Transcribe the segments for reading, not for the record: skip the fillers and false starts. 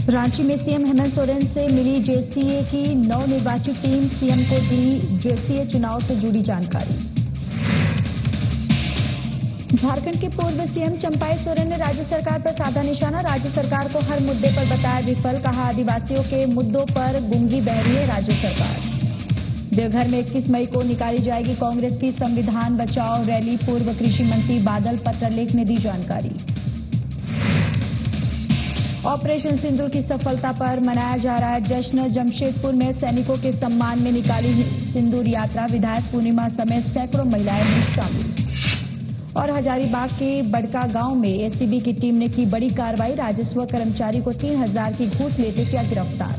रांची में सीएम हेमंत सोरेन से मिली जेसीए की नवनिर्वाचित टीम, सीएम को दी जेसीए चुनाव से जुड़ी जानकारी। झारखंड के पूर्व सीएम चंपाई सोरेन ने राज्य सरकार पर साधा निशाना, राज्य सरकार को हर मुद्दे पर बताया विफल, कहा आदिवासियों के मुद्दों पर गूंगी बहरी है राज्य सरकार। देवघर में 21 मई को निकाली जाएगी कांग्रेस की संविधान बचाओ रैली, पूर्व कृषि मंत्री बादल पत्रलेख ने दी जानकारी। ऑपरेशन सिंदूर की सफलता पर मनाया जा रहा है जश्न, जमशेदपुर में सैनिकों के सम्मान में निकाली सिंदूर यात्रा, विधायक पूर्णिमा समेत सैकड़ों महिलाएं भी शामिल। और हजारीबाग के बड़का गांव में एसीबी की टीम ने की बड़ी कार्रवाई, राजस्व कर्मचारी को 3000 की घूस लेते किया गिरफ्तार।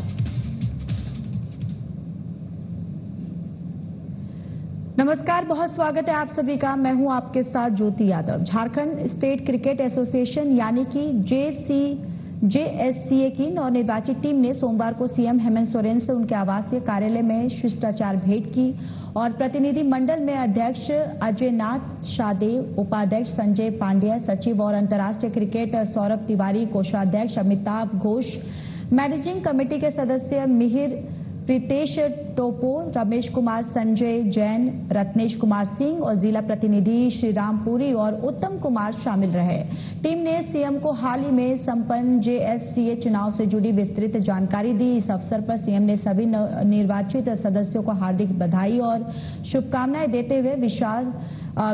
नमस्कार, बहुत स्वागत है आप सभी का। मैं हूं आपके साथ Jyoti Yadav. Jharkhand state cricket association यानी कि जेएससीए की नवनिर्वाचित टीम ने सोमवार को सीएम हेमंत सोरेन से उनके आवासीय कार्यालय में शिष्टाचार भेंट की और प्रतिनिधि मंडल में अध्यक्ष अजय नाथ शाहदेव, उपाध्यक्ष संजय पांड्या, सचिव और अंतर्राष्ट्रीय क्रिकेट सौरभ तिवारी, कोषाध्यक्ष अमिताभ घोष, मैनेजिंग कमेटी के सदस्य मिहिर प्रीतेश टोपो, रमेश कुमार, संजय जैन, रत्नेश कुमार सिंह और जिला प्रतिनिधि श्रीराम पुरी और उत्तम कुमार शामिल रहे। टीम ने सीएम को हाल ही में संपन्न जेएससीए चुनाव से जुड़ी विस्तृत जानकारी दी। इस अवसर पर सीएम ने सभी निर्वाचित सदस्यों को हार्दिक बधाई और शुभकामनाएं देते हुए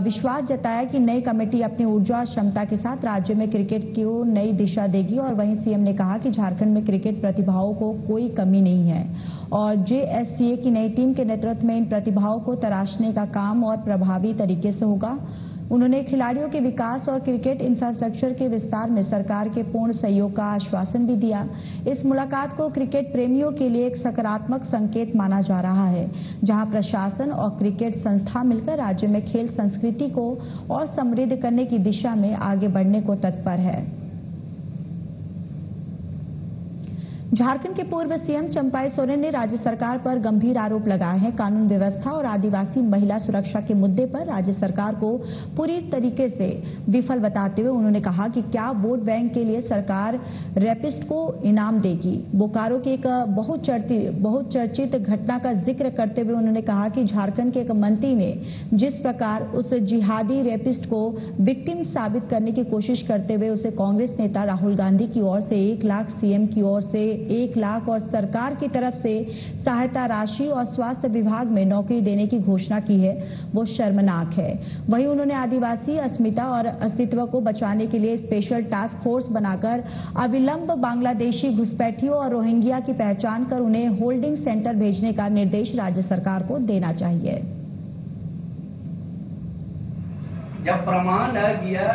विश्वास जताया कि नई कमेटी अपनी ऊर्जा और क्षमता के साथ राज्य में क्रिकेट को नई दिशा देगी। और वहीं सीएम ने कहा कि झारखंड में क्रिकेट प्रतिभाओं को कोई कमी नहीं है और जेएससीए की नई टीम के नेतृत्व में इन प्रतिभाओं को तराशने का काम और प्रभावी तरीके से होगा। उन्होंने खिलाड़ियों के विकास और क्रिकेट इंफ्रास्ट्रक्चर के विस्तार में सरकार के पूर्ण सहयोग का आश्वासन भी दिया। इस मुलाकात को क्रिकेट प्रेमियों के लिए एक सकारात्मक संकेत माना जा रहा है, जहां प्रशासन और क्रिकेट संस्था मिलकर राज्य में खेल संस्कृति को और समृद्ध करने की दिशा में आगे बढ़ने को तत्पर है। झारखंड के पूर्व सीएम चंपाई सोरेन ने राज्य सरकार पर गंभीर आरोप लगाए हैं। कानून व्यवस्था और आदिवासी महिला सुरक्षा के मुद्दे पर राज्य सरकार को पूरी तरीके से विफल बताते हुए उन्होंने कहा कि क्या वोट बैंक के लिए सरकार रैपिस्ट को इनाम देगी। बोकारो की एक बहुत चर्चित घटना का जिक्र करते हुए उन्होंने कहा कि झारखंड के एक मंत्री ने जिस प्रकार उस जिहादी रैपिस्ट को विक्टिम साबित करने की कोशिश करते हुए उसे कांग्रेस नेता राहुल गांधी की ओर से 1 लाख, सीएम की ओर से 1 लाख और सरकार की तरफ से सहायता राशि और स्वास्थ्य विभाग में नौकरी देने की घोषणा की है, वो शर्मनाक है। वहीं उन्होंने आदिवासी अस्मिता और अस्तित्व को बचाने के लिए स्पेशल टास्क फोर्स बनाकर अविलंब बांग्लादेशी घुसपैठियों और रोहिंग्या की पहचान कर उन्हें होल्डिंग सेंटर भेजने का निर्देश राज्य सरकार को देना चाहिए। जब प्रमाण आ गया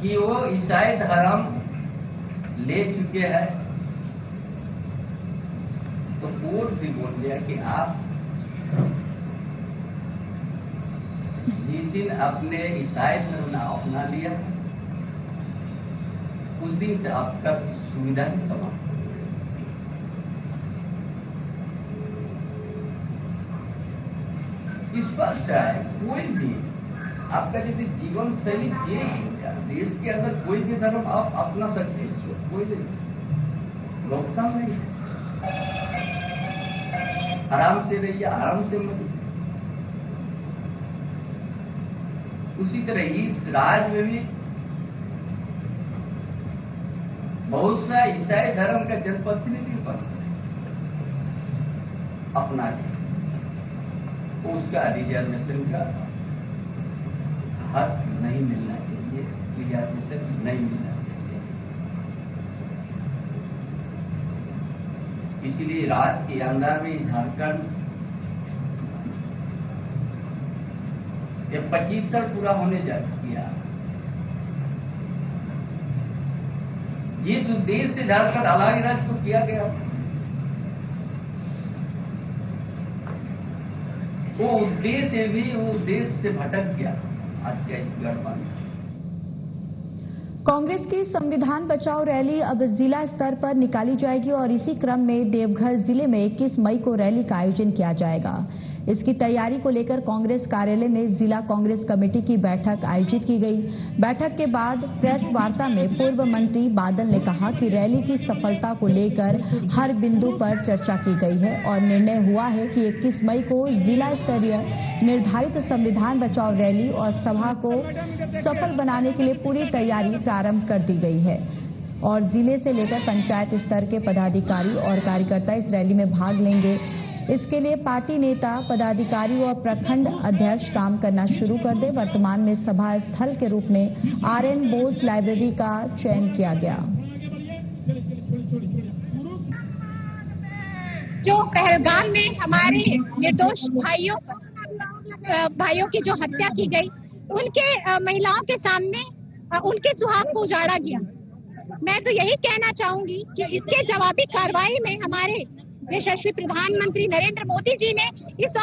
कि वो ईसाई धर्म ले चुके हैं तो कोर्ट भी बोल दिया कि आप जिस दिन अपने ईसाई धर्म अपना लिया उस दिन से आपका सुविधा ही समाप्त। स्पष्ट है, कोई भी आपका यदि जीवन शैली देश के अंदर कोई भी धर्म आप अपना सकते हैं, कोई नहीं, रोकथाम नहीं, आराम से रहिए, आराम से मत। उसी तरह इस राज्य में भी बहुत सा ईसाई धर्म का जनप्रतिनिधि अपना उसका रिजर्वेशन का हक नहीं मिलना चाहिए, रिजर्वेशन नहीं मिलना चाहिए। इसीलिए राज्य के अंदर में झारखंड ये 25 साल पूरा होने जा गया। जिस उद्देश्य से झारखंड अलग राज्य को किया गया वो उद्देश्य भी वो उद्देश्य से भटक गया। आज क्या इस गठबंधन कांग्रेस की संविधान बचाओ रैली अब जिला स्तर पर निकाली जाएगी और इसी क्रम में देवघर जिले में 21 मई को रैली का आयोजन किया जाएगा। इसकी तैयारी को लेकर कांग्रेस कार्यालय में जिला कांग्रेस कमेटी की बैठक आयोजित की गई। बैठक के बाद प्रेस वार्ता में पूर्व मंत्री बादल ने कहा कि रैली की सफलता को लेकर हर बिंदु पर चर्चा की गई है और निर्णय हुआ है कि 21 मई को जिला स्तरीय निर्धारित संविधान बचाओ रैली और सभा को सफल बनाने के लिए पूरी तैयारी प्रारंभ कर दी गई है और जिले से लेकर पंचायत स्तर के पदाधिकारी और कार्यकर्ता इस रैली में भाग लेंगे। इसके लिए पार्टी नेता, पदाधिकारी और प्रखंड अध्यक्ष काम करना शुरू कर दे। वर्तमान में सभा स्थल के रूप में RN बोस लाइब्रेरी का चयन किया गया। जो पहलगाम में हमारे निर्दोष भाइयों की जो हत्या की गई, उनके महिलाओं के सामने उनके सुहाग को उजाड़ा गया। मैं तो यही कहना चाहूंगी कि इसके जवाबी कार्रवाई में हमारे यशस्वी प्रधानमंत्री नरेंद्र मोदी जी ने इस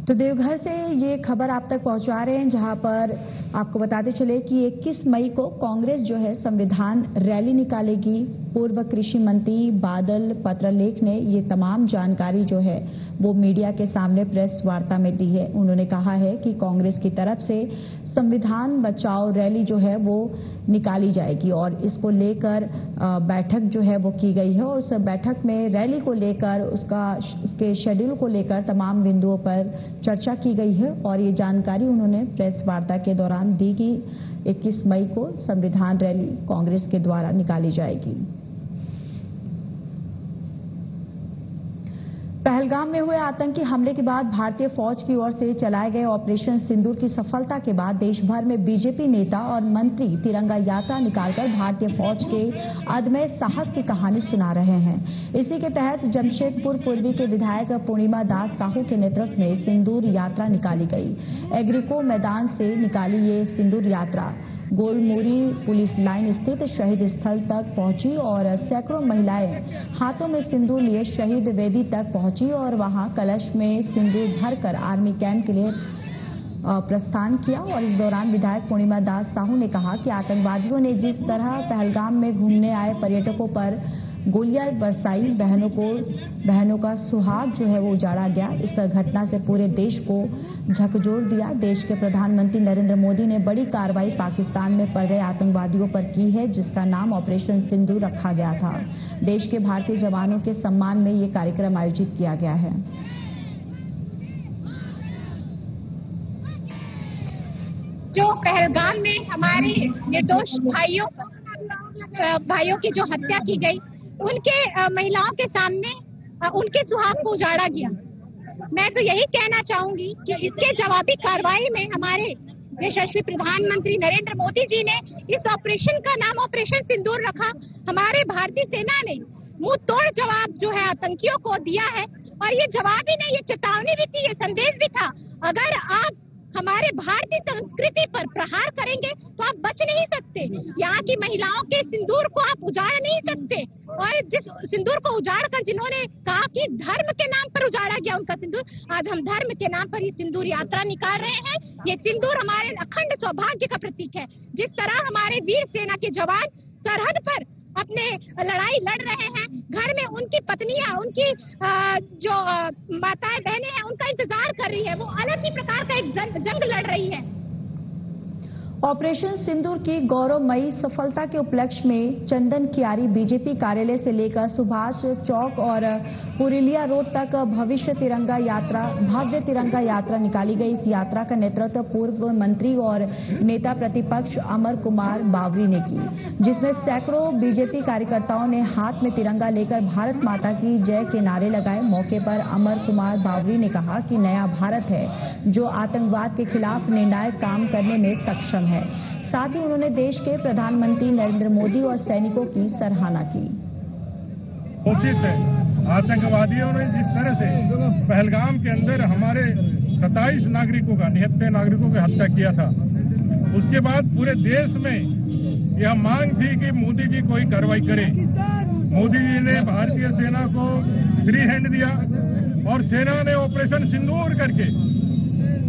तो देवघर से ये खबर आप तक पहुंचा रहे हैं, जहां पर आपको बताते चले कि 21 मई को कांग्रेस जो है संविधान रैली निकालेगी। पूर्व कृषि मंत्री बादल पत्रलेख ने ये तमाम जानकारी जो है वो मीडिया के सामने प्रेस वार्ता में दी है। उन्होंने कहा है कि कांग्रेस की तरफ से संविधान बचाओ रैली जो है वो निकाली जाएगी और इसको लेकर बैठक जो है वो की गई है और उस बैठक में रैली को लेकर उसके शेड्यूल को लेकर तमाम बिंदुओं पर चर्चा की गई है और ये जानकारी उन्होंने प्रेस वार्ता के दौरान दी कि 21 मई को संविधान रैली कांग्रेस के द्वारा निकाली जाएगी। पहलगाम में हुए आतंकी हमले के बाद भारतीय फौज की ओर से चलाए गए ऑपरेशन सिंदूर की सफलता के बाद देश भर में बीजेपी नेता और मंत्री तिरंगा यात्रा निकालकर भारतीय फौज के अदम्य साहस की कहानी सुना रहे हैं। इसी के तहत जमशेदपुर पूर्वी के विधायक पूर्णिमा दास साहू के नेतृत्व में सिंदूर यात्रा निकाली गई। एग्रीको मैदान से निकाली ये सिंदूर यात्रा गोलमुरी पुलिस लाइन स्थित शहीद स्थल तक पहुंची और सैकड़ों महिलाएं हाथों में सिंदूर लिए शहीद वेदी तक पहुंची और वहां कलश में सिंदूर भरकर आर्मी कैंप के लिए प्रस्थान किया। और इस दौरान विधायक पूर्णिमा दास साहू ने कहा कि आतंकवादियों ने जिस तरह पहलगाम में घूमने आए पर्यटकों पर गोलियां बरसाई, बहनों का सुहाग जो है वो उजाड़ा गया। इस घटना से पूरे देश को झकझोर दिया। देश के प्रधानमंत्री नरेंद्र मोदी ने बड़ी कार्रवाई पाकिस्तान में पड़ रहे आतंकवादियों पर की है, जिसका नाम ऑपरेशन सिंदूर रखा गया था। देश के भारतीय जवानों के सम्मान में ये कार्यक्रम आयोजित किया गया है। जो पहलगाम में हमारे निर्दोष भाइयों की जो हत्या की गई, उनके महिलाओं के सामने उनके सुहाग को उजाड़ा गया। मैं तो यही कहना चाहूंगी कि इसके जवाबी कार्रवाई में हमारे यशस्वी प्रधानमंत्री नरेंद्र मोदी जी ने इस ऑपरेशन का नाम ऑपरेशन सिंदूर रखा। हमारे भारतीय सेना ने मुंह तोड़ जवाब जो है आतंकियों को दिया है और ये जवाब ही नहीं, ये चेतावनी भी थी, ये संदेश भी था। अगर आप हमारे भारतीय संस्कृति पर प्रहार करेंगे तो आप बच नहीं सकते। यहाँ की महिलाओं के सिंदूर को आप उजाड़ नहीं सकते। और जिस सिंदूर को उजाड़ कर जिन्होंने कहा कि धर्म के नाम पर उजाड़ा गया उनका सिंदूर, आज हम धर्म के नाम पर ये सिंदूर यात्रा निकाल रहे हैं। ये सिंदूर हमारे अखंड सौभाग्य का प्रतीक है। जिस तरह हमारे वीर सेना के जवान सरहद पर अपने लड़ाई लड़ रहे हैं, घर में उनकी पत्नियां, उनकी जो माताएं बहनें हैं, उनका इंतजार कर रही है, वो अलग ही प्रकार का एक जंग लड़ रही है। ऑपरेशन सिंदूर की गौरवमयी सफलता के उपलक्ष्य में चंदन कियारी बीजेपी कार्यालय से लेकर सुभाष चौक और पुरुलिया रोड तक भव्य तिरंगा यात्रा निकाली गई। इस यात्रा का नेतृत्व पूर्व मंत्री और नेता प्रतिपक्ष अमर कुमार बावरी ने की, जिसमें सैकड़ों बीजेपी कार्यकर्ताओं ने हाथ में तिरंगा लेकर भारत माता की जय के नारे लगाए। मौके पर अमर कुमार बावरी ने कहा कि नया भारत है जो आतंकवाद के खिलाफ निर्णायक काम करने में सक्षम है। साथ ही उन्होंने देश के प्रधानमंत्री नरेंद्र मोदी और सैनिकों की सराहना की। उचित है, आतंकवादियों ने जिस तरह से पहलगाम के अंदर हमारे 27 नागरिकों का, 79 नागरिकों की हत्या किया था, उसके बाद पूरे देश में यह मांग थी कि मोदी जी कोई कार्रवाई करे। मोदी जी ने भारतीय सेना को फ्री हैंड दिया और सेना ने ऑपरेशन सिंदूर करके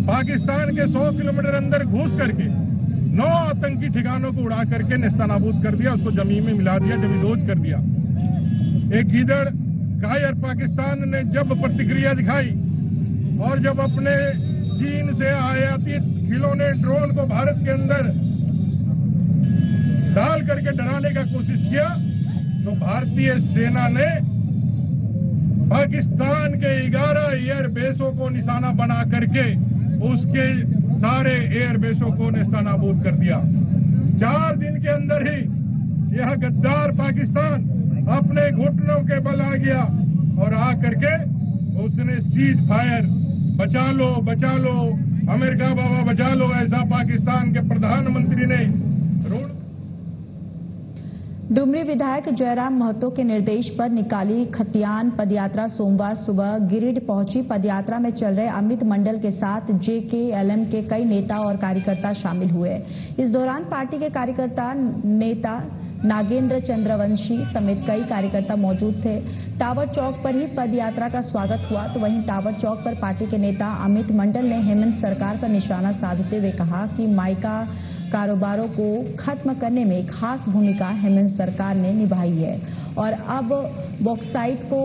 पाकिस्तान के 100 किलोमीटर अंदर घुस करके 9 आतंकी ठिकानों को उड़ा करके नेस्तनाबूद कर दिया, उसको जमीन में मिला दिया, जमींदोज कर दिया। एक गीदड़ कायर पाकिस्तान ने जब प्रतिक्रिया दिखाई और जब अपने चीन से आयातित खिलौने ड्रोन को भारत के अंदर डाल करके डराने का कोशिश किया, तो भारतीय सेना ने पाकिस्तान के 11 एयरबेसों को निशाना बना करके उसके सारे एयरबेसों को नेस्तनाबूद कर दिया। 4 दिन के अंदर ही यह गद्दार पाकिस्तान अपने घुटनों के बल आ गया और आ करके उसने सीज फायर, बचा लो अमेरिका बाबा बचा लो, ऐसा पाकिस्तान के प्रधानमंत्री ने रोड। डुमरी विधायक जयराम महतो के निर्देश पर निकाली खतियान पदयात्रा सोमवार सुबह गिरिडीह पहुंची। पदयात्रा में चल रहे अमित मंडल के साथ जेकेएलएम के कई नेता और कार्यकर्ता शामिल हुए। इस दौरान पार्टी के कार्यकर्ता नेता नागेंद्र चंद्रवंशी समेत कई कार्यकर्ता मौजूद थे। टावर चौक पर ही पदयात्रा का स्वागत हुआ, तो वहीं टावर चौक पर पार्टी के नेता अमित मंडल ने हेमंत सरकार का निशाना साधते हुए कहा कि माइका कारोबारों को खत्म करने में खास भूमिका हेमंत सरकार ने निभाई है और अब बॉक्साइट को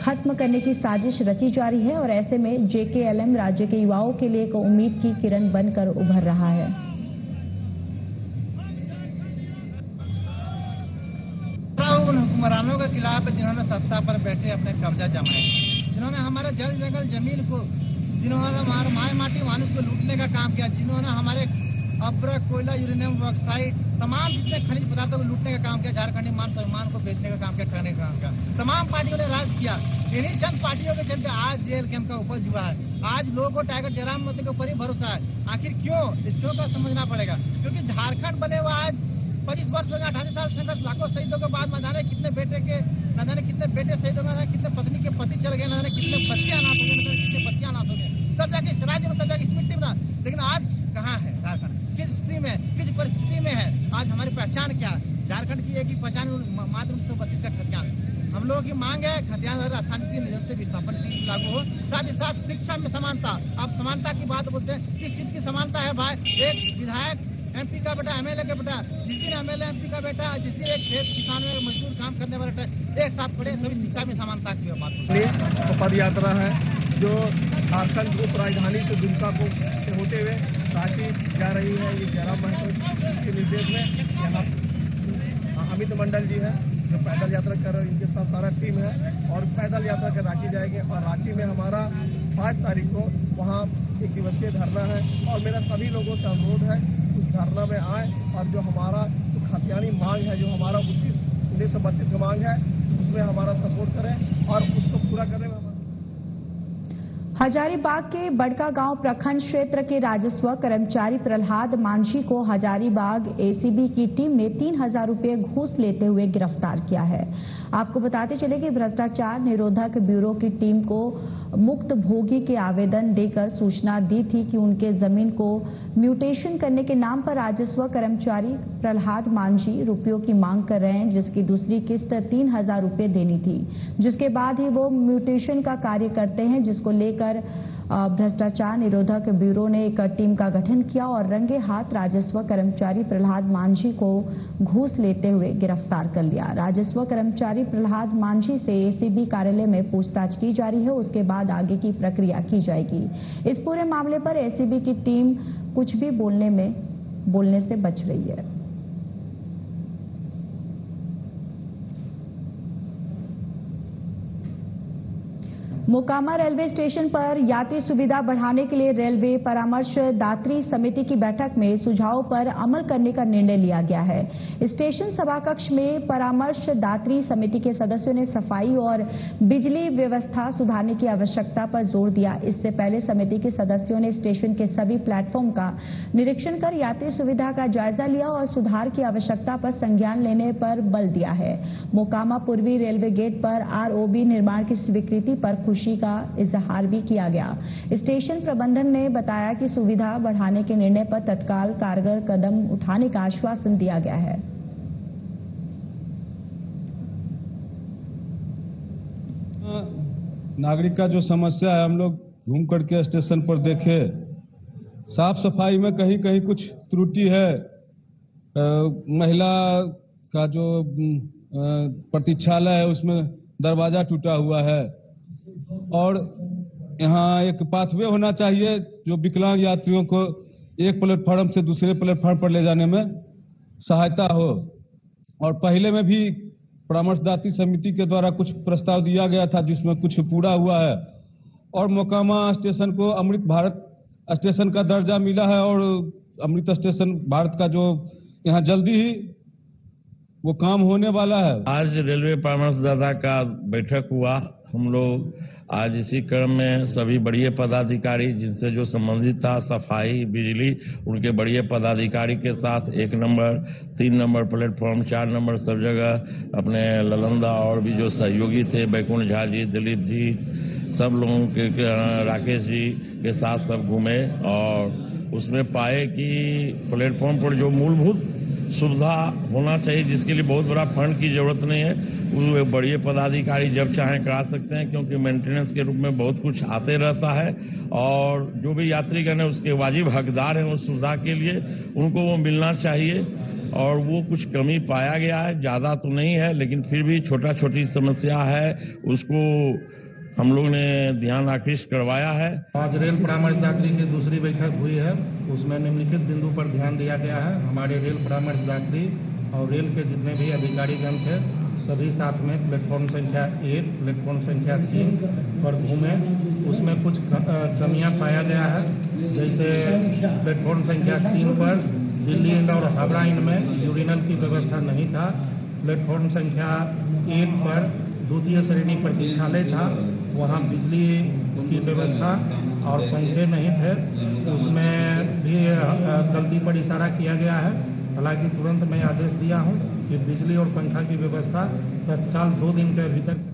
खत्म करने की साजिश रची जा रही है और ऐसे में जेकेएलएम राज्य के युवाओं के लिए एक उम्मीद की किरण बनकर उभर रहा है। उन हुक्मरानों के खिलाफ जिन्होंने सत्ता पर बैठे अपने कब्जा जमाए, जिन्होंने हमारे जल जंगल जमीन को, जिन्होंने हमारे माए माटी मानुष को लूटने का काम किया, जिन्होंने हमारे अब्रक, कोयला, यूरेनियम, बॉक्साइट, तमाम जितने खनिज पदार्थों को लूटने का काम किया, झारखंडी मान सम्मान को बेचने का काम किया, करने का काम किया, तमाम पार्टियों ने राज किया। इन्हीं चंद पार्टियों के चलते आज जेल कैंप का उपज हुआ है। आज लोगों को टाइगर जयराम महतो के ऊपर ही भरोसा है। आखिर क्यों? इसको का समझना पड़ेगा, क्योंकि झारखंड बने हुआ आज 25 वर्ष हो गया, 28 साल संघर्ष, लाखों शहीदों के बाद न जाने कितने बेटे शहीद हो गए, न जाने कितने पत्नी के पति चल गए, न जाने कितने बच्चे अनाथ हो गए, न जाने कितने बच्चे अनाथ हो गए, तब जाके इस राज्य में, तब जाके इस मिट्टी में। लेकिन आज कहाँ है झारखंड? किस स्थिति में, किस परिस्थिति में है? आज हमारी पहचान क्या है? झारखंड की एक ही पहचान मात्र 1932 का खतियान। हम लोगों की मांग है खतियान अशांति निरंतर विस्थापन लागू हो, साथ ही साथ शिक्षा में समानता। आप समानता की बात बोलते हैं, किस चीज की समानता है भाई? एक विधायक एमपी का बेटा, एमएलए का बेटा, जिस दिन एमएलए एमपी का बेटा, जिस दिन एक खेत किसान में मजदूर काम करने वाला एक साथ पड़े, सभी शिक्षा में समानता की बात। पद यात्रा है जो झारखंड उप राजधानी से दुमका को होते हुए रांची जा रही है। ये जयराम महतो के निर्देश में यहाँ अमित मंडल जी है जो पैदल यात्रा कर रहे हैं, इनके साथ सारा टीम है और पैदल यात्रा कर रांची जाएंगे और रांची में हमारा 5 तारीख को वहाँ 1 दिवसीय धरना है और मेरा सभी लोगों से अनुरोध है उस धरना में आए और जो हमारा खतियानी मांग है, जो हमारा 1932 का मांग है, उसमें हमारा सपोर्ट करें और उसको पूरा करने में। हजारीबाग के बड़का गांव प्रखंड क्षेत्र के राजस्व कर्मचारी प्रहलाद मांझी को हजारीबाग एसीबी की टीम ने 3000 रुपये घूस लेते हुए गिरफ्तार किया है। आपको बताते चले कि भ्रष्टाचार निरोधक ब्यूरो की टीम को मुक्त भोगी के आवेदन देकर सूचना दी थी कि उनके जमीन को म्यूटेशन करने के नाम पर राजस्व कर्मचारी प्रहलाद मांझी रुपयों की मांग कर रहे हैं, जिसकी दूसरी किस्त 3000 रुपये देनी थी, जिसके बाद ही वो म्यूटेशन का कार्य करते हैं, जिसको लेकर भ्रष्टाचार निरोधक ब्यूरो ने एक टीम का गठन किया और रंगे हाथ राजस्व कर्मचारी प्रहलाद मांझी को घूस लेते हुए गिरफ्तार कर लिया। राजस्व कर्मचारी प्रहलाद मांझी से एसीबी कार्यालय में पूछताछ की जा रही है, उसके बाद आगे की प्रक्रिया की जाएगी। इस पूरे मामले पर एसीबी की टीम कुछ भी बोलने से बच रही है। मोकामा रेलवे स्टेशन पर यात्री सुविधा बढ़ाने के लिए रेलवे परामर्शदात्री समिति की बैठक में सुझावों पर अमल करने का निर्णय लिया गया है। स्टेशन सभाकक्ष में परामर्शदात्री समिति के सदस्यों ने सफाई और बिजली व्यवस्था सुधारने की आवश्यकता पर जोर दिया। इससे पहले समिति के सदस्यों ने स्टेशन के सभी प्लेटफॉर्म का निरीक्षण कर यात्री सुविधा का जायजा लिया और सुधार की आवश्यकता पर संज्ञान लेने पर बल दिया है। मोकामा पूर्वी रेलवे गेट पर आरओबी निर्माण की स्वीकृति पर खुशी का इजहार भी किया गया। स्टेशन प्रबंधन ने बताया कि सुविधा बढ़ाने के निर्णय पर तत्काल कारगर कदम उठाने का आश्वासन दिया गया है। नागरिक का जो समस्या है, हम लोग घूम करके स्टेशन पर देखे साफ सफाई में कहीं कहीं कुछ त्रुटि है। महिला का जो प्रतीक्षालय है उसमें दरवाजा टूटा हुआ है और यहाँ एक पाथवे होना चाहिए जो विकलांग यात्रियों को एक प्लेटफॉर्म से दूसरे प्लेटफॉर्म पर ले जाने में सहायता हो। और पहले में भी परामर्शदात्री समिति के द्वारा कुछ प्रस्ताव दिया गया था जिसमें कुछ पूरा हुआ है और मोकामा स्टेशन को अमृत भारत स्टेशन का दर्जा मिला है और अमृत स्टेशन भारत का जो यहाँ जल्दी ही वो काम होने वाला है। आज रेलवे परामर्शदाता का बैठक हुआ। हम लोग आज इसी क्रम में सभी बड़े पदाधिकारी जिनसे जो संबंधित था, सफाई, बिजली, उनके बड़े पदाधिकारी के साथ 1 नंबर, 3 नंबर प्लेटफॉर्म, 4 नंबर सब जगह अपने ललंदा और भी जो सहयोगी थे, बैकुंठ झा जी, दिलीप जी, सब लोगों के राकेश जी के साथ सब घूमे और उसमें पाए कि प्लेटफॉर्म पर जो मूलभूत सुविधा होना चाहिए जिसके लिए बहुत बड़ा फंड की जरूरत नहीं है, वो बड़े पदाधिकारी जब चाहें करा सकते हैं क्योंकि मेंटेनेंस के रूप में बहुत कुछ आते रहता है और जो भी यात्रीगण है उसके वाजिब हकदार हैं उस सुविधा के लिए, उनको वो मिलना चाहिए और वो कुछ कमी पाया गया है। ज्यादा तो नहीं है लेकिन फिर भी छोटी समस्या है, उसको हम लोग ने ध्यान आकृष्ट करवाया है। आज रेल परामर्शदात्री की दूसरी बैठक हुई है, उसमें निम्नलिखित बिंदु पर ध्यान दिया गया है। हमारे रेल परामर्शदात्री और रेल के जितने भी अधिकारीगण थे सभी साथ में प्लेटफॉर्म संख्या 1, प्लेटफॉर्म संख्या 3 पर घूमे। उसमें कुछ कमियां पाया गया है, जैसे प्लेटफॉर्म संख्या 3 पर दिल्ली इंड और हावड़ा इंड में यूरिनल की व्यवस्था नहीं था। प्लेटफॉर्म संख्या 1 पर द्वितीय श्रेणी प्रतीक्षालय था, वहाँ बिजली की व्यवस्था और पंखे नहीं थे, उसमें भी गलती पर इशारा किया गया है। हालांकि तुरंत मैं आदेश दिया हूं कि बिजली और पंखा की व्यवस्था तत्काल 2 दिन के भीतर।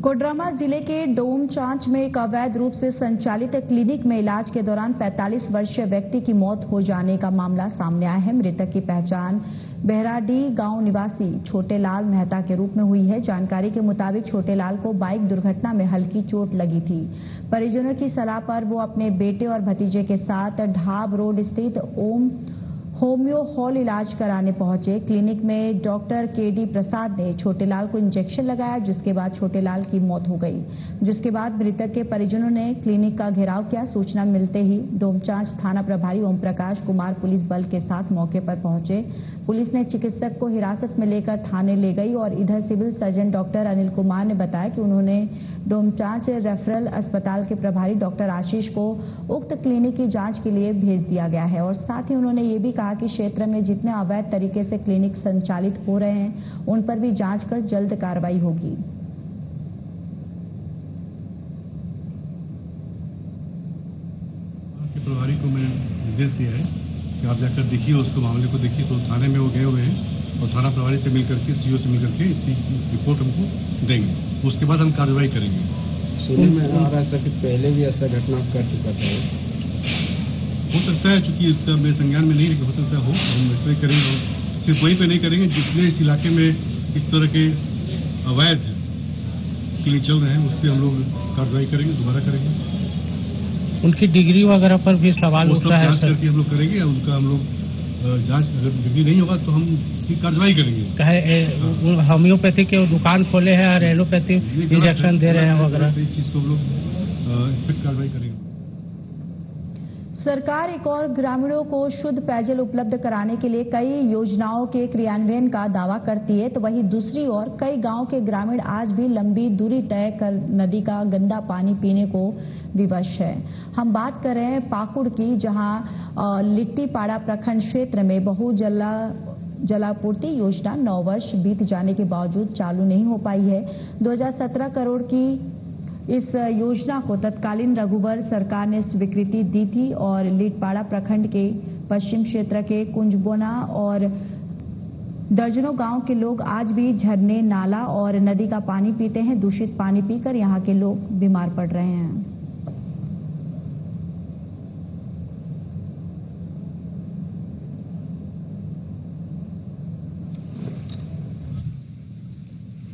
कोडरमा जिले के डोमचांच में एक अवैध रूप से संचालित क्लिनिक में इलाज के दौरान 45 वर्षीय व्यक्ति की मौत हो जाने का मामला सामने आया है। मृतक की पहचान बहराडीह गांव निवासी छोटेलाल मेहता के रूप में हुई है। जानकारी के मुताबिक छोटेलाल को बाइक दुर्घटना में हल्की चोट लगी थी। परिजनों की सलाह पर वो अपने बेटे और भतीजे के साथ ढाब रोड स्थित होम्यो हॉल इलाज कराने पहुंचे। क्लिनिक में डॉक्टर केडी प्रसाद ने छोटेलाल को इंजेक्शन लगाया, जिसके बाद छोटेलाल की मौत हो गई। जिसके बाद मृतक के परिजनों ने क्लिनिक का घेराव किया। सूचना मिलते ही डोमचांच थाना प्रभारी ओम प्रकाश कुमार पुलिस बल के साथ मौके पर पहुंचे। पुलिस ने चिकित्सक को हिरासत में लेकर थाने ले गई और इधर civil surgeon doctor Anil Kumar ने बताया कि उन्होंने डोमचांच रेफरल अस्पताल के प्रभारी डॉक्टर आशीष को उक्त क्लिनिक की जांच के लिए भेज दिया गया है और साथ ही उन्होंने ये भी कहा कि क्षेत्र में जितने अवैध तरीके से क्लिनिक संचालित हो रहे हैं उन पर भी जांच कर जल्द कार्रवाई होगी। प्रभारी को मैंने निर्देश दिया है कि आप जाकर देखिए, उसको मामले को देखिए। तो थाने में वो गए हुए हैं और थाना प्रभारी से मिलकर के सीओ से मिलकर के इसकी रिपोर्ट हमको देंगे, उसके बाद हम कार्रवाई करेंगे। सुनने में आ रहा है कि पहले भी ऐसा घटना कर चुका था, हो सकता है, चूंकि इसका मेरे संज्ञान में नहीं, लेकिन हो सकता हो, हम ऐसे करेंगे। सिर्फ वहीं पे नहीं करेंगे, जितने इस इलाके में इस तरह के अवैध क्लिनिक चल रहे हैं उस पर हम लोग कार्रवाई करेंगे, दोबारा करेंगे। उनकी डिग्री वगैरह पर भी सवाल उठता है, जांच करके हम लोग करेंगे। उनका हम लोग जांच, अगर डिग्री नहीं होगा तो हम कार्रवाई करेंगे। होम्योपैथी के दुकान खोले हैं और एलोपैथी इंजेक्शन दे रहे हैं वगैरह, इस चीज को हम लोग इस पर कार्रवाई करेंगे। सरकार एक और ग्रामीणों को शुद्ध पेयजल उपलब्ध कराने के लिए कई योजनाओं के क्रियान्वयन का दावा करती है, तो वहीं दूसरी ओर कई गांव के ग्रामीण आज भी लंबी दूरी तय कर नदी का गंदा पानी पीने को विवश है। हम बात कर रहे हैं पाकुड़ की, जहां लिट्टीपाड़ा प्रखंड क्षेत्र में बहु जलापूर्ति योजना 9 वर्ष बीत जाने के बावजूद चालू नहीं हो पाई है। 2017 करोड़ की इस योजना को तत्कालीन रघुवर सरकार ने स्वीकृति दी थी और लिट्टीपाड़ा प्रखंड के पश्चिम क्षेत्र के कुंजबोना और दर्जनों गांव के लोग आज भी झरने, नाला और नदी का पानी पीते हैं। दूषित पानी पीकर यहां के लोग बीमार पड़ रहे हैं।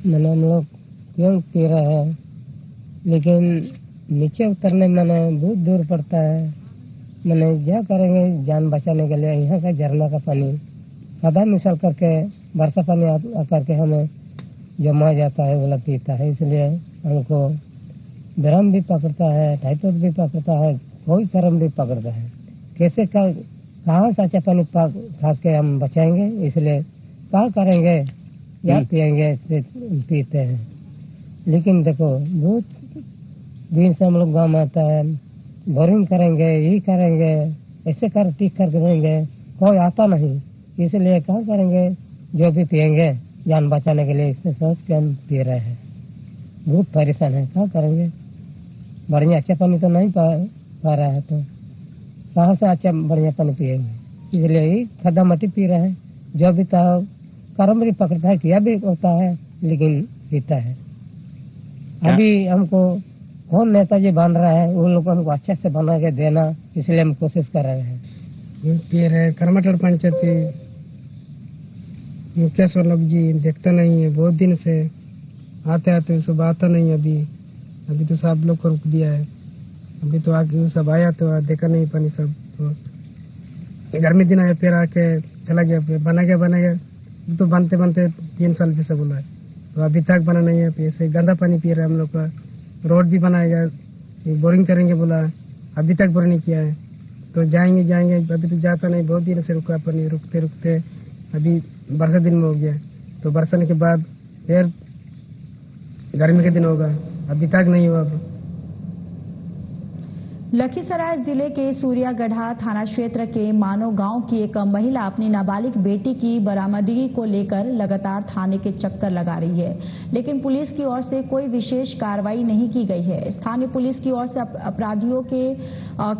मैंने हम लोग क्यों पी रहे हैं, लेकिन नीचे उतरने में बहुत दूर पड़ता है, मैंने क्या करेंगे जान बचाने के लिए यहाँ का झरना का पानी खदा मिसल करके वर्षा पानी करके हमें जमा जाता है बोला पीता है, इसलिए हमको भ्रम भी पकड़ता है, टाइफाइड भी पकड़ता है, कोई कर्म भी पकड़ता है। कैसे कहाँ से अच्छा पानी खा के हम बचाएंगे, इसलिए क्या करेंगे या पिएंगे पीते हैं। लेकिन देखो बहुत दिन से हम लोग गाँव में आता है, बोरिंग करेंगे यही करेंगे ऐसे कर ठीक करके देंगे, कोई आता नहीं, इसलिए क्या करेंगे जो भी पिएंगे जान बचाने के लिए, इससे सोच के हम पी रहे हैं। बहुत परेशान है, क्या करेंगे, बढ़िया अच्छा पानी तो नहीं पा रहा है, तो कहाँ से अच्छा बढ़िया पानी पिएंगे, इसलिए ही खद्दा मट्टी पी रहे हैं। जो भी था कर्म भी पकड़ता है, किया भी होता है, लेकिन पीता है। अभी हमको कौन नेताजी बन रहा है, वो लोग हमको अच्छे से बना के देना, इसलिए हम कोशिश कर रहे हैं। पी रहे करमटल पंचायती मुकेश्वर लोग जी देखता नहीं है, बहुत दिन से आते आते सब आता नहीं। अभी तो सब लोग को रुक दिया है, अभी तो आगे सब आया तो देखा नहीं पानी, सब तो गर्मी दिन आया फिर आके चला गया, बना गया तो बनते 3 साल जैसा बोला है, तो अभी तक बना नहीं है। फिर से गंदा पानी पी रहा है हम लोग का, रोड भी बनाएगा, बोरिंग करेंगे बोला, अभी तक बोरिंग नहीं किया है, तो जाएंगे अभी तो जाता नहीं, बहुत दिन से रुका पानी, रुकते अभी बरसा दिन में हो गया, तो बरसाने के बाद फिर गर्मी के दिन होगा, अभी तक नहीं हुआ। लखीसराय जिले के सूर्यागढ़ा थाना क्षेत्र के मानो गांव की एक महिला अपनी नाबालिग बेटी की बरामदगी को लेकर लगातार थाने के चक्कर लगा रही है, लेकिन पुलिस की ओर से कोई विशेष कार्रवाई नहीं की गई है। स्थानीय पुलिस की ओर से अपराधियों के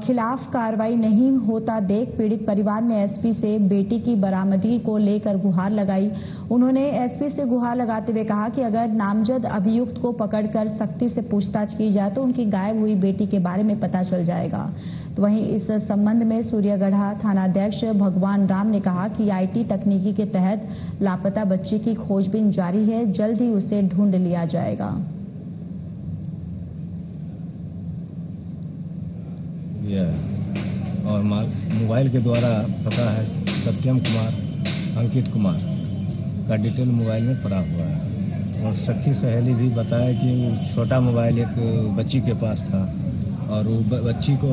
खिलाफ कार्रवाई नहीं होता देख पीड़ित परिवार ने एसपी से बेटी की बरामदगी को लेकर गुहार लगाई। उन्होंने एसपी से गुहार लगाते हुए कहा कि अगर नामजद अभियुक्त को पकड़कर सख्ती से पूछताछ की जाए तो उनकी गायब हुई बेटी के बारे में पता चल जाएगा। तो वहीं इस संबंध में सूर्यागढ़ा थानाध्यक्ष भगवान राम ने कहा कि आईटी तकनीकी के तहत लापता बच्ची की खोजबीन जारी है, जल्द ही उसे ढूंढ लिया जाएगा। और मोबाइल के द्वारा पता है सत्यम कुमार अंकित कुमार का डिटेल मोबाइल में पड़ा हुआ है, और सखी सहेली भी बताया कि छोटा मोबाइल एक बच्ची के पास था, और वो बच्ची को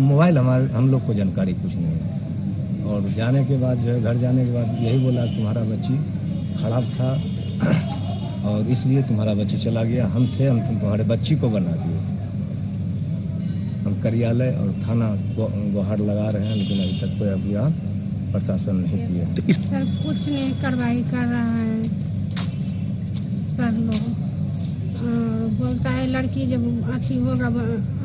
मोबाइल हम लोग को जानकारी कुछ नहीं है। और जाने के बाद जो है घर जाने के बाद यही बोला तुम्हारा बच्ची खराब था और इसलिए तुम्हारा बच्ची चला गया, हम तुम्हारे बच्ची को बना दिए। हम कार्यालय और थाना गुहार लगा रहे हैं, लेकिन अभी तक कोई अभियान प्रशासन नहीं किया। सर कुछ नहीं कार्रवाई कर रहा है सर लोग, बोलता है लड़की जब अच्छी होगा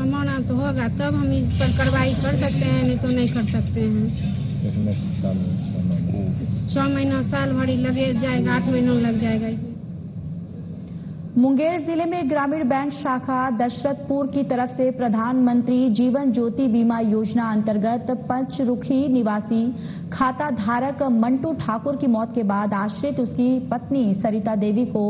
अमानत होगा तब हम इस पर कार्रवाई कर सकते हैं, नहीं तो नहीं कर सकते हैं। 6 महीना साल भरी लगे जाएगा, 8 महीना लग जाएगा। मुंगेर जिले में ग्रामीण बैंक शाखा दशरथपुर की तरफ से प्रधानमंत्री जीवन ज्योति बीमा योजना अंतर्गत पंचरुखी निवासी खाता धारक मंटू ठाकुर की मौत के बाद आश्रित उसकी पत्नी सरिता देवी को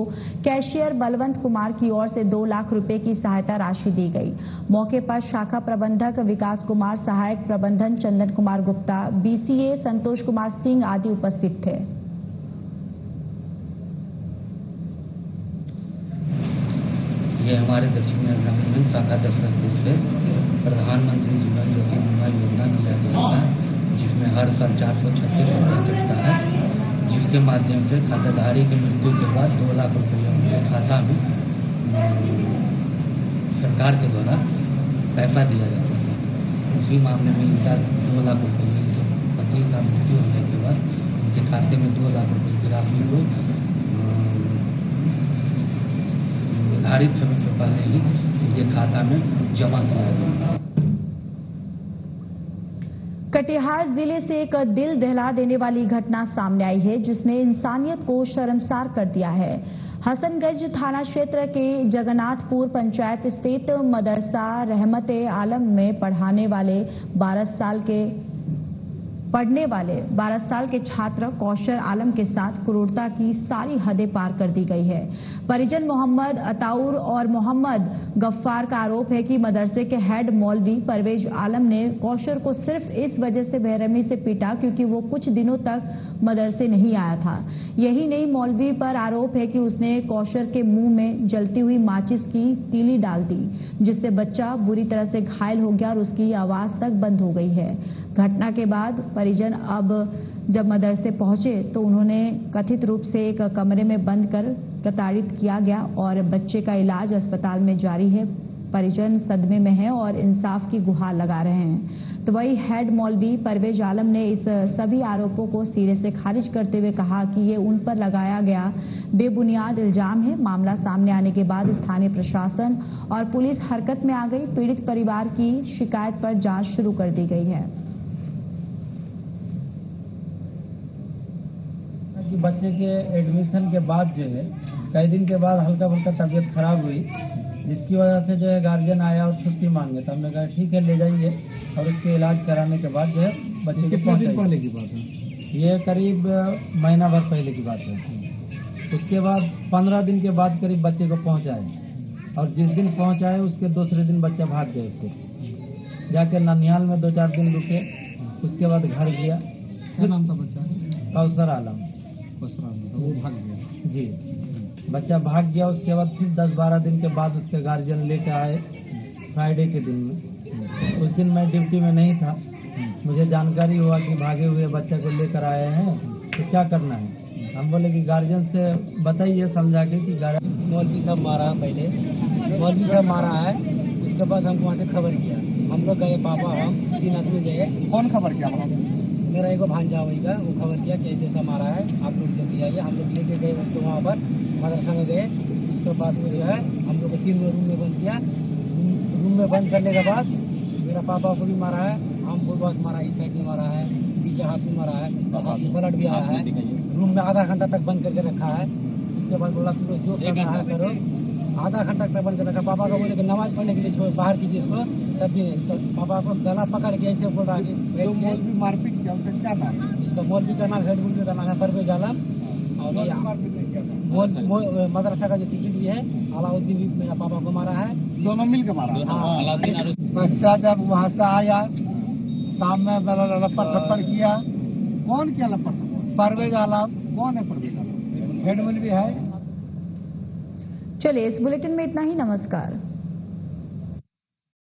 कैशियर बलवंत कुमार की ओर से 2 लाख रुपए की सहायता राशि दी गई। मौके पर शाखा प्रबंधक विकास कुमार, सहायक प्रबंधन चंदन कुमार गुप्ता, बीसीए संतोष कुमार सिंह आदि उपस्थित थे। ये हमारे दक्षिण ग्रामीण बैंक शाखा दशरथपुर से प्रधानमंत्री जीवन ज्योति बीमा योजना किया गया था, जिसमें हर साल 436 रुपये कटता है, जिसके माध्यम से खाताधारी की मृत्यु के बाद 2 लाख रुपये उनके खाता में सरकार के द्वारा पैसा दिया जाता था। उसी मामले में इनका 2 लाख रुपये इनके पति का मृत्यु होने के बाद उनके खाते में 2 लाख रुपये की राशि को निर्धारित समय से पहले ही ये खाता में जमा किया गया। कटिहार जिले से एक दिल दहला देने वाली घटना सामने आई है, जिसने इंसानियत को शर्मसार कर दिया है। हसनगंज थाना क्षेत्र के जगन्नाथपुर पंचायत स्थित मदरसा रहमत आलम में पढ़ाने वाले 12 साल के पढ़ने वाले 12 साल के छात्र कौशर आलम के साथ क्रूरता की सारी हदें पार कर दी गई है। परिजन मोहम्मद अताउर और मोहम्मद गफ्फार का आरोप है कि मदरसे के हेड मौलवी परवेज आलम ने कौशर को सिर्फ इस वजह से बेरहमी से पीटा क्योंकि वो कुछ दिनों तक मदरसे नहीं आया था। यही नहीं, मौलवी पर आरोप है कि उसने कौशर के मुंह में जलती हुई माचिस की तीली डाल दी, जिससे बच्चा बुरी तरह से घायल हो गया और उसकी आवाज तक बंद हो गई है। घटना के बाद परिजन अब जब मदरसे पहुंचे तो उन्होंने कथित रूप से एक कमरे में बंद कर प्रताड़ित किया गया और बच्चे का इलाज अस्पताल में जारी है। परिजन सदमे में हैं और इंसाफ की गुहार लगा रहे हैं। तो वही हेड मौलवी परवेज आलम ने इस सभी आरोपों को सिरे से खारिज करते हुए कहा कि ये उन पर लगाया गया बेबुनियाद इल्जाम है। मामला सामने आने के बाद स्थानीय प्रशासन और पुलिस हरकत में आ गई। पीड़ित परिवार की शिकायत पर जांच शुरू कर दी गई है। बच्चे के एडमिशन के बाद जो है कई दिन के बाद हल्का फुल्का तबीयत खराब हुई, जिसकी वजह से जो है गार्जियन आया और छुट्टी मांगे। तब मैं कहा ठीक है ले जाइए, और उसके इलाज कराने के बाद जो है बच्चे को पहले की बात है, ये करीब महीना भर पहले की बात है। उसके बाद 15 दिन के बाद करीब बच्चे को पहुंचाए, और जिस दिन पहुंचाए उसके दूसरे दिन बच्चा भाग गए। फिर जाके ननिहाल में 2-4 दिन रुके, उसके बाद घर गया। क्या नाम था बच्चा? कौशर आलम। वो भाग गया जी, बच्चा भाग गया। उसके बाद फिर 10-12 दिन के बाद उसके गार्जियन लेकर आए फ्राइडे के दिन में। उस दिन मैं ड्यूटी में नहीं था, मुझे जानकारी हुआ कि भागे हुए बच्चे को लेकर आए हैं, तो क्या करना है। हम बोले कि गार्जियन से बताइए समझा के कि मौलवी साहब मारा है, पहले मौलवी साहब मारा है। उसके बाद हमको वहाँ से खबर किया, हम लोग गए, पापा हम 3 आदमी गए। कौन खबर किया? मेरा एक भांजा होगा, वो खबर किया कि ऐसा मारा है, आप लोग जल्दी आइए। हम लोग लेके गए उसको वहाँ पर मदरसा में गए। उसके बाद में जो है हम लोग को 3 रूम में बंद किया। रूम में बंद करने के बाद मेरा पापा को भी मारा है, हमको बहुत मारा, इस साइड में मारा है, पीछे हाथ में मारा है, ब्लड भी आया है। रूम में आधा घंटा तक बंद करके रखा है। उसके बाद बोला तुम जो करना है करो। आधा घंटा तक बंद कर रखा। पापा को बोले कि नमाज पढ़ने के लिए छोड़, बाहर कीजिए इसको। तब भी तो पापा को गला पकड़ के ऐसे बोल रहा है कि मारपीट किया। उसका क्या नाम? इसका मौलवी का नाम, हेड मौलवी का नाम है परवेज आलम। और मदरसा का जो सेक्रेटरी है अलाउद्दीन भी मेरा पापा को मारा है। दोनों मिल के मारा। बच्चा जब वहाँ से आया, शाम में लपट थप्पड़ किया। कौन किया लपट? परवेज आलम। कौन है परवेज आलम? हेड मौलवी है। चलिए, इस बुलेटिन में इतना ही। नमस्कार।